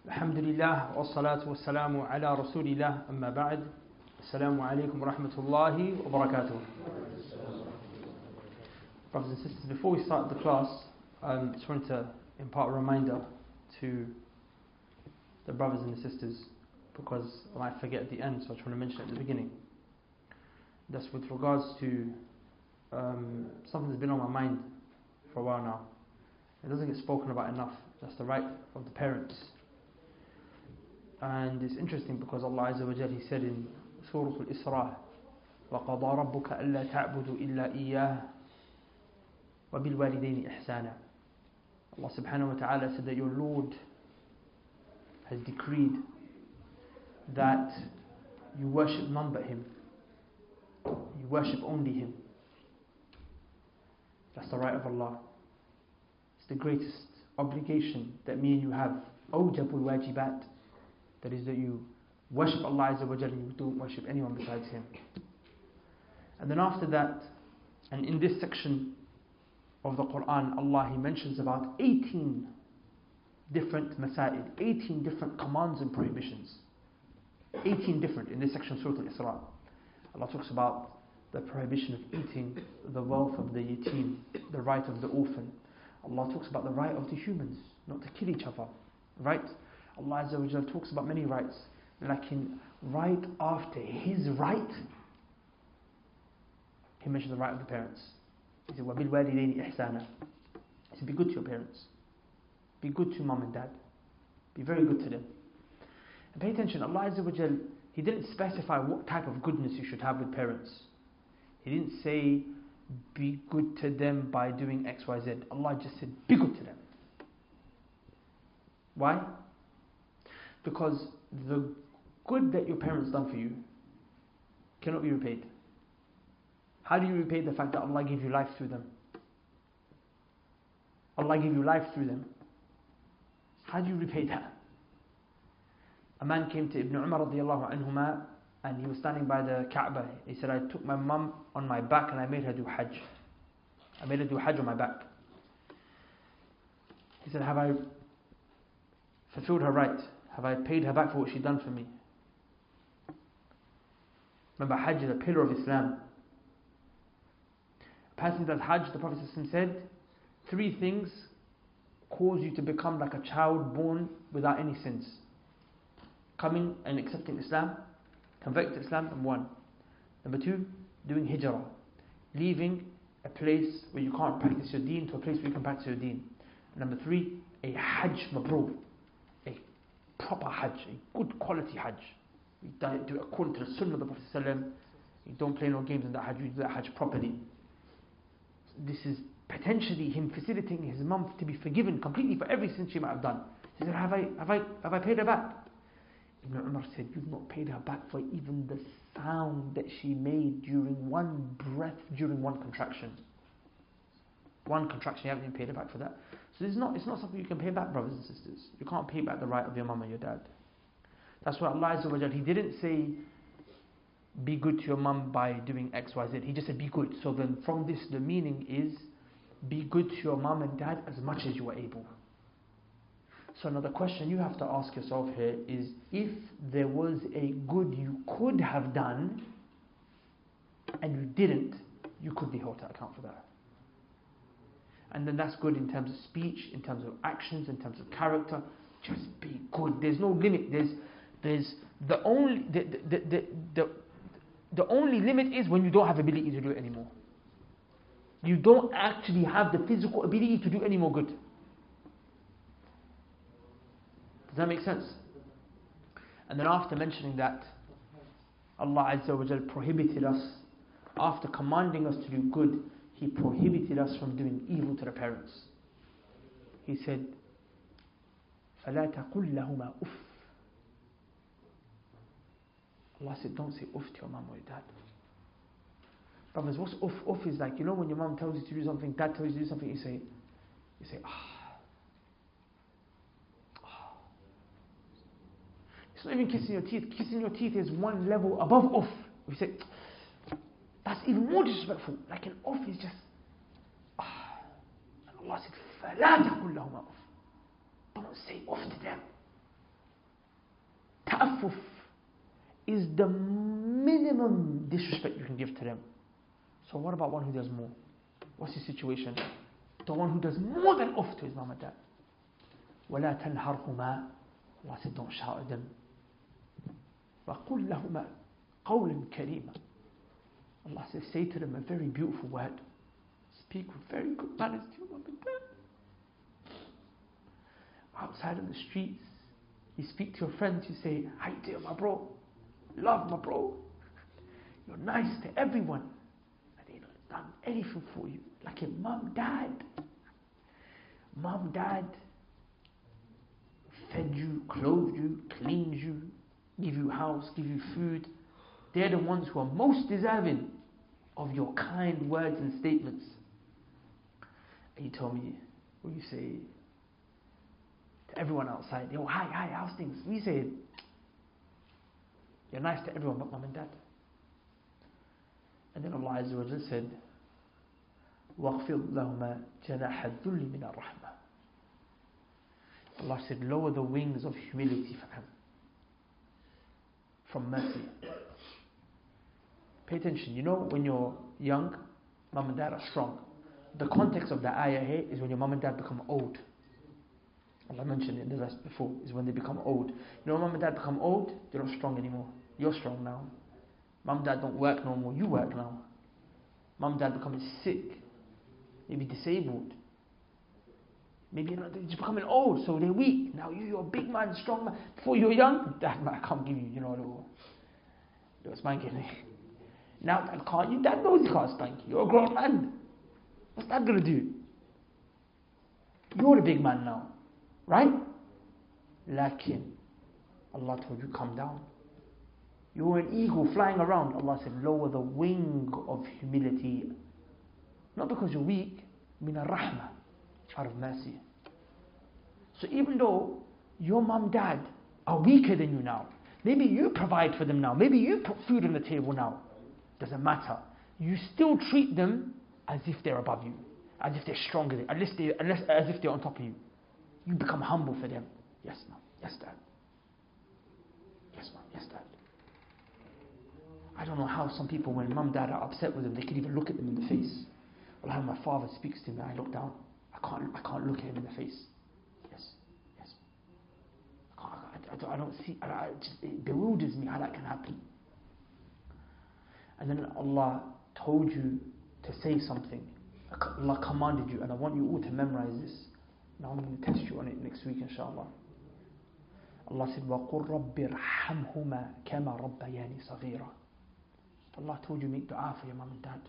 Alhamdulillah, wassalatu wassalamu ala rasulillah, amma ba'd. Assalamu alaikum wa rahmatullahi wa barakatuh. Brothers and sisters, before we start the class, I just wanted to impart a reminder to the brothers and the sisters, because I might forget at the end, so I just want to mention it at the beginning. That's with regards to something that's been on my mind for a while now. It doesn't get spoken about enough. That's the right of the parents. And it's interesting because Allah Azza wa Jal, He said in Surah Al-Isra, وَقَضَى رَبُّكَ أَلَّا تَعْبُدُوا إِلَّا إِيَّاهُ وَبِالْوَالِدَيْنِ إِحْسَانًا. Allah subhanahu wa ta'ala said that your Lord has decreed that you worship none but Him. You worship only Him. That's the right of Allah. It's the greatest obligation that me and you have. أوجب الواجبات. That is that you worship Allah Azza wa Jalla and you don't worship anyone besides Him. And then after that, and in this section of the Quran, Allah He mentions about 18 different masail, 18 different commands and prohibitions. 18 different in this section of Surah Al-Isra. Allah talks about the prohibition of eating the wealth of the yatim, the right of the orphan. Allah talks about the right of the humans, not to kill each other. Right? Allah Azza wa Jalla talks about many rights. Like right after His right, He mentions the right of the parents. He said, وَبِالْوَالِدَيْنِ إِحْسَانًا. He said, be good to your parents. Be good to mom and dad. Be very good to them. And pay attention, Allah Azza wa Jalla, He didn't specify what type of goodness you should have with parents. He didn't say, be good to them by doing X, Y, Z. Allah just said, be good to them. Why? Because the good that your parents done for you cannot be repaid. How do you repay the fact that Allah gave you life through them? Allah gave you life through them. How do you repay that? A man came to Ibn Umar radiallahu anhuma, and he was standing by the Kaaba. He said, I took my mum on my back and I made her do Hajj. I made her do Hajj on my back. He said, have I fulfilled her right? Have I paid her back for what she'd done for me? Remember, Hajj is a pillar of Islam. A person does Hajj, the Prophet said, 3 things cause you to become like a child born without any sins. Coming and accepting Islam, converting to Islam, and 1. Number 2, doing hijrah. Leaving a place where you can't practice your deen to a place where you can practice your deen. And number 3, a Hajj mabrur. Proper Hajj, a good quality Hajj. You do it according to the Sunnah of the Prophet ﷺ. You don't play no games in that Hajj, you do that Hajj properly. This is potentially him facilitating his mum to be forgiven completely for every sin she might have done. He said, have I paid her back? Ibn Umar said, you've not paid her back for even the sound that she made during one breath, during one contraction. One contraction, you haven't even paid her back for that. So it's not something you can pay back, brothers and sisters. You can't pay back the right of your mum and your dad. That's why Allah Azza wa Jalla, He didn't say, be good to your mum by doing X, Y, Z. He just said, be good. So then from this, the meaning is, be good to your mum and dad as much as you are able. So another question you have to ask yourself here is, if there was a good you could have done, and you didn't, you could be held to account for that. And then that's good in terms of speech, in terms of actions, in terms of character. Just be good. There's no limit. There's the only limit is when you don't have ability to do it anymore. You don't actually have the physical ability to do any more good. Does that make sense? And then after mentioning that, Allah Azza wa Jal prohibited us, after commanding us to do good, He prohibited us from doing evil to the parents. He said, فَلَا تَقُلْ لَهُمَا أُفٍّ. Allah said, don't say uff to your mom or your dad. Brothers, what's uff? Uff is like, when your mom tells you to do something, dad tells you to do something, you say, It's not even kissing your teeth. Kissing your teeth is one level above uff. We say, that's even more disrespectful. Like an uff is just, and Allah said, فَلَا تَقُلْ لَهُمَا أُفٍّ. Don't say uff to them. ta'affuf is the minimum disrespect you can give to them. So what about one who does more? What's his situation? The one who does more than off to his mom and dad. وَلَا تَنْهَرْهُمَا. Allah said, don't shout at them. وَقُلْ لَهُمَا قَوْلًا كَرِيمًا. Allah says, say to them a very beautiful word. Speak with very good manners to your mom and dad. Outside on the streets, you speak to your friends, you say, how you doing, my bro? Love, my bro. You're nice to everyone. And they don't done anything for you. Like your mom, dad. Mom, dad fed you, clothed you, cleaned you, give you house, give you food. They're the ones who are most deserving of your kind words and statements. And you told me, what you say to everyone outside, yo, hi, how's things? We say, you're nice to everyone but mom and dad. And then Allah Azza wa Jalla said, وَاخْفِضْ لَهُمَا جَنَاحَ الذُّلِّ مِنَ الرَّحْمَةِ. Allah said, lower the wings of humility for them, from mercy. Pay attention. You know, when you're young, mom and dad are strong. The context of the ayah here is when your mom and dad become old. Allah mentioned it in the verse before, is when they become old. You know, when mom and dad become old, they're not strong anymore. You're strong now. Mom and dad don't work no more. You work now. Mom and dad becoming sick, maybe disabled. Maybe they're just becoming old, so they're weak. Now you're a big man, strong man. Before you were young, dad, man, I can't give you, a little spanking. Now dad can't. Your dad knows he can't spank you. You're a grown man. What's dad gonna do? You're the big man now, right? Lakin, Allah told you, come down. You're an eagle flying around. Allah said, lower the wing of humility. Not because you're weak, min ar-rahmah, out of mercy. So even though your mom, dad are weaker than you now, maybe you provide for them now, maybe you put food on the table now, doesn't matter. You still treat them as if they're above you, as if they're stronger than you, as if they're on top of you. You become humble for them. Yes, mom. Yes, dad. Yes, mom. Yes, dad. I don't know how some people, when mom and dad are upset with them, they can even look at them in the face. Well, how my father speaks to me, I look down. I can't look at him in the face. Yes. I don't see. It bewilders me how that can happen. And then Allah told you to say something. Allah commanded you, and I want you all to memorize this. Now I'm going to test you on it next week, inshallah. Allah said, وَقُلْ رَبِّ ارْحَمْهُمَا كَمَا رَبَّيَانِي صَغِيرًا. Allah told you make dua for your mom and dad.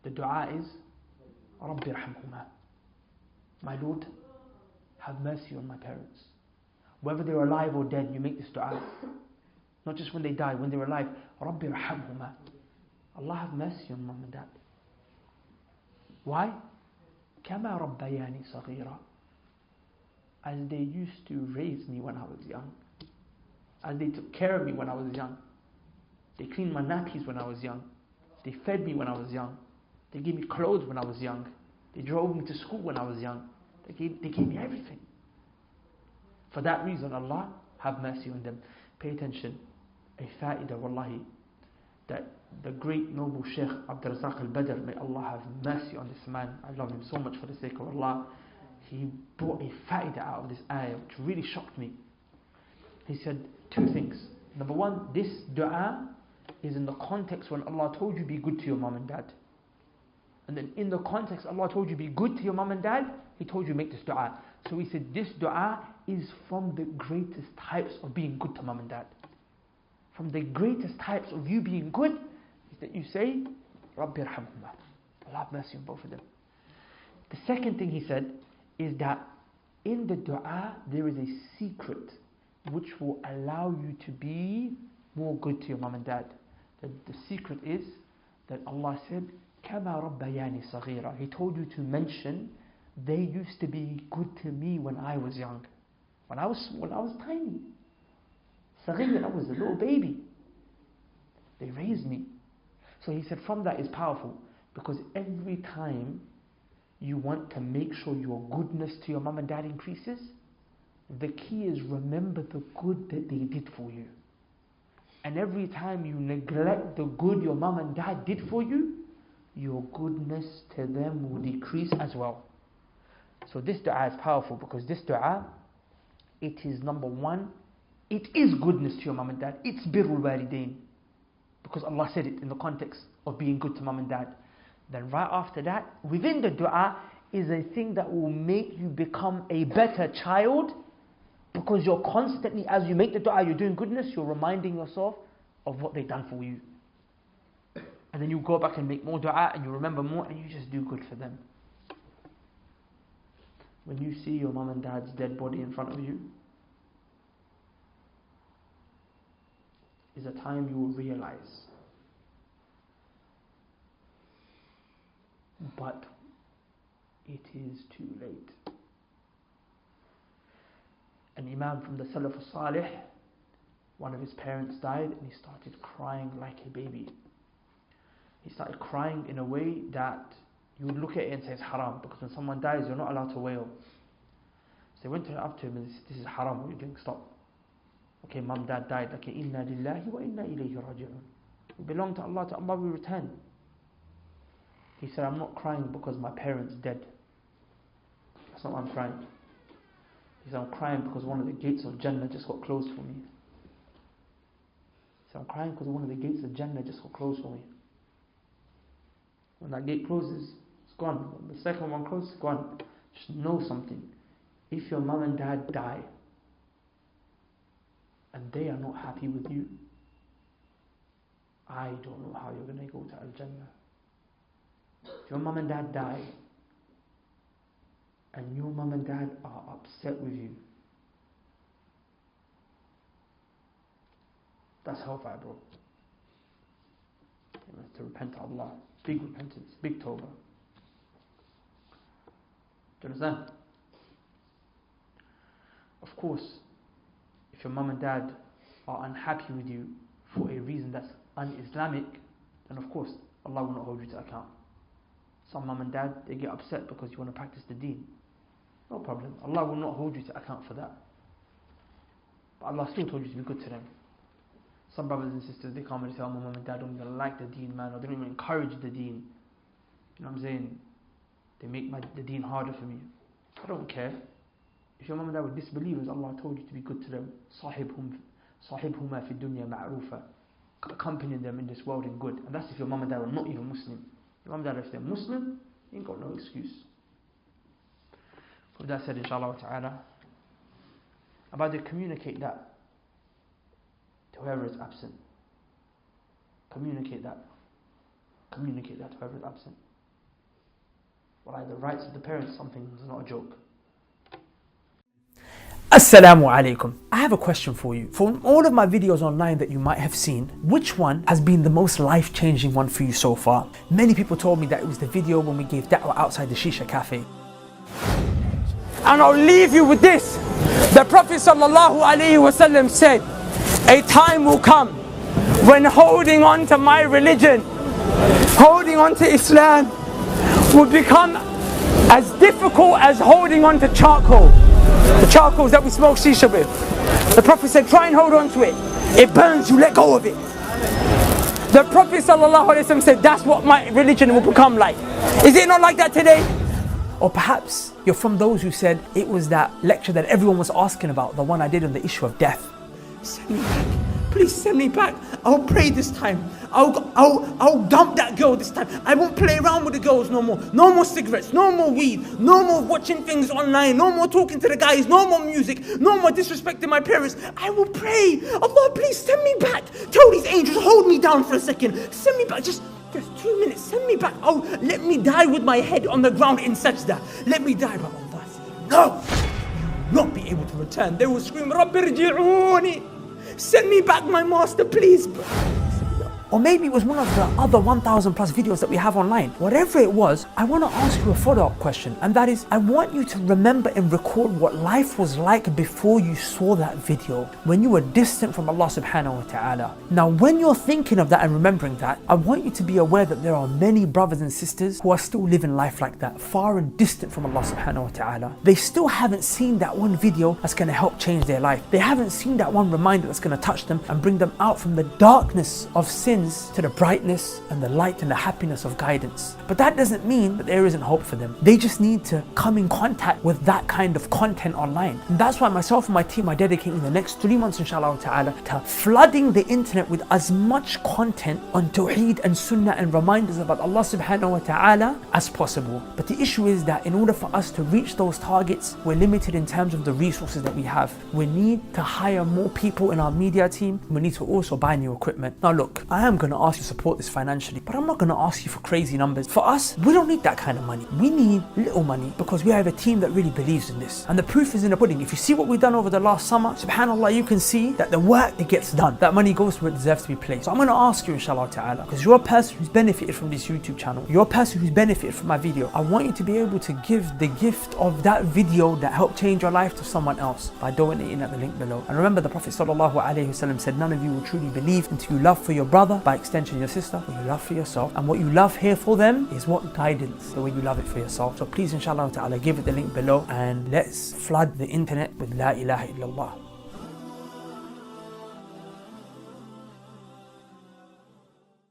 The dua is, رَبِّ ارْحَمْهُمَا. My Lord, have mercy on my parents. Whether they're alive or dead, you make this dua. Not just when they die, when they're alive. رَبِّ ارْحَمْهُمَا. Allah have mercy on mom and dad. Why? كَمَا رَبَّيَانِي صَغِيرًا. As they used to raise me when I was young. As they took care of me when I was young. They cleaned my nappies when I was young. They fed me when I was young. They gave me clothes when I was young. They drove me to school when I was young. They gave me everything. For that reason, Allah have mercy on them. Pay attention. A fa'idah, wallahi, that the great noble Shaykh Abdul Razak al-Badr, may Allah have mercy on this man. I love him so much for the sake of Allah. He brought a fa'idah out of this ayah which really shocked me. He said two things. Number one, this dua is in the context when Allah told you be good to your mom and dad. And then in the context Allah told you be good to your mom and dad, He told you make this dua. So he said this dua is from the greatest types of being good to mom and dad. From the greatest types of you being good is that you say, Rabbi irhamhuma. Allah have mercy on both of them. The second thing he said is that in the dua there is a secret which will allow you to be more good to your mom and dad. The secret is that Allah said, Kama Rabbayani Saghira. He told you to mention they used to be good to me when I was young. When I was small, I was tiny. Saghira, I was a little baby. They raised me. So he said from that is powerful, because every time you want to make sure your goodness to your mom and dad increases, The key is remember the good that they did for you. And every time you neglect the good your mom and dad did for you, your goodness to them will decrease as well. So this dua is powerful because this dua, it is number one, it is goodness to your mom and dad. It's birrul walidain. Because Allah said it in the context of being good to mom and dad. Then right after that, within the dua is a thing that will make you become a better child, because you're constantly, as you make the dua, you're doing goodness, you're reminding yourself of what they've done for you. And then you go back and make more dua and you remember more and you just do good for them. When you see your mom and dad's dead body in front of you, is a time you will realize. But it is too late. An imam from the Salaf al-Salih, one of his parents died and he started crying like a baby. He started crying in a way that you would look at it and say it's haram, because when someone dies you're not allowed to wail. So they went up to him and said, this is haram, what are you doing? Stop. Okay, mum, dad died. Okay, inna lillahi wa inna ilayhi raji'un. We belong to Allah we return. He said, I'm not crying because my parents dead. That's not why I'm crying. He said, I'm crying because one of the gates of Jannah just got closed for me. He said, I'm crying because one of the gates of Jannah just got closed for me. When that gate closes, it's gone. When the second one closes, it's gone. Just know something. If your mom and dad die, and they are not happy with you, I don't know how you're going to go to Al-Jannah. If your mom and dad die, and your mom and dad are upset with you, that's hellfire, bro. You have to repent to Allah. Big repentance, big tawbah. Do you understand? Of course, if your mom and dad are unhappy with you for a reason that's un-Islamic, then of course Allah will not hold you to account. Some mom and dad, they get upset because you want to practice the deen. No problem. Allah will not hold you to account for that. But Allah still told you to be good to them. Some brothers and sisters, they come and say, oh, my mom and dad don't even like the deen, man, or they don't even encourage the deen. You know what I'm saying? They make the deen harder for me. I don't care. If your mom and dad were disbelievers, Allah told you to be good to them. صَاحِبْهُمَا فِي الدُّنْيَا مَعْرُوفًا. Accompany them in this world in good. And that's if your mom and dad are not even Muslim. Your mom and dad, if they're Muslim, you ain't got no excuse. With that said, inshallah ta'ala, I'm about to communicate that to whoever is absent. Communicate that. Communicate that to whoever is absent. Well, the rights of the parents, something is not a joke. Assalamu alaikum. I have a question for you. From all of my videos online that you might have seen, which one has been the most life-changing one for you so far? Many people told me that it was the video when we gave da'wah outside the Shisha Cafe. And I'll leave you with this. The Prophet ﷺ said, a time will come when holding on to my religion, holding on to Islam, will become as difficult as holding on to charcoal. The charcoals that we smoke shisha with. The Prophet said, try and hold on to it. It burns you, let go of it. The Prophet ﷺ said, that's what my religion will become like. Is it not like that today? Or perhaps you're from those who said it was that lecture that everyone was asking about, the one I did on the issue of death. Send me back. Please send me back. I'll pray this time. I'll dump that girl this time. I won't play around with the girls no more. No more cigarettes, no more weed, no more watching things online, no more talking to the guys, no more music, no more disrespecting my parents. I will pray. Allah, please send me back. Tell these angels, hold me down for a second. Send me back. Just 2 minutes. Send me back. Oh, let me die with my head on the ground in sajda. Let me die. But Allah said, no. You will not be able to return. They will scream, Rabbi rji'ooni. Send me back, my master, please. Or maybe it was one of the other 1,000 plus videos that we have online. Whatever it was, I want to ask you a follow-up question, and that is, I want you to remember and record what life was like before you saw that video, when you were distant from Allah subhanahu wa ta'ala. Now, when you're thinking of that and remembering that, I want you to be aware that there are many brothers and sisters who are still living life like that, far and distant from Allah subhanahu wa ta'ala. They still haven't seen that one video that's going to help change their life. They haven't seen that one reminder that's going to touch them and bring them out from the darkness of sins to the brightness and the light and the happiness of guidance. But that doesn't mean that there isn't hope for them. They just need to come in contact with that kind of content online. And that's why myself and my team are dedicating the next 3 months, inshallah ta'ala, to flooding the internet with as much content on Tawheed and Sunnah and reminders about Allah subhanahu wa ta'ala as possible. But the issue is that in order for us to reach those targets, we're limited in terms of the resources that we have. We need to hire more people in our media team. We need to also buy new equipment. Now look, I am going to ask you to support this financially, but I'm not going to ask you for crazy numbers. For us, we don't need that kind of money. We need little money because we have a team that really believes in this. And the proof is in the pudding. If you see what we've done over the last summer, subhanAllah, you can see that the work, it gets done. That money goes where it deserves to be placed. So I'm going to ask you, inshallah ta'ala, because you're a person who's benefited from this YouTube channel. You're a person who's benefited from my video. I want you to be able to give the gift of that video that helped change your life to someone else by donating at the link below. And remember, the Prophet ﷺ said, none of you will truly believe until you love for your brother, by extension your sister, what you love for yourself. And what you love here for them is what guidance, the way you love it for yourself. So please, inshallah ta'ala, give it the link below and let's flood the internet with La ilaha illallah.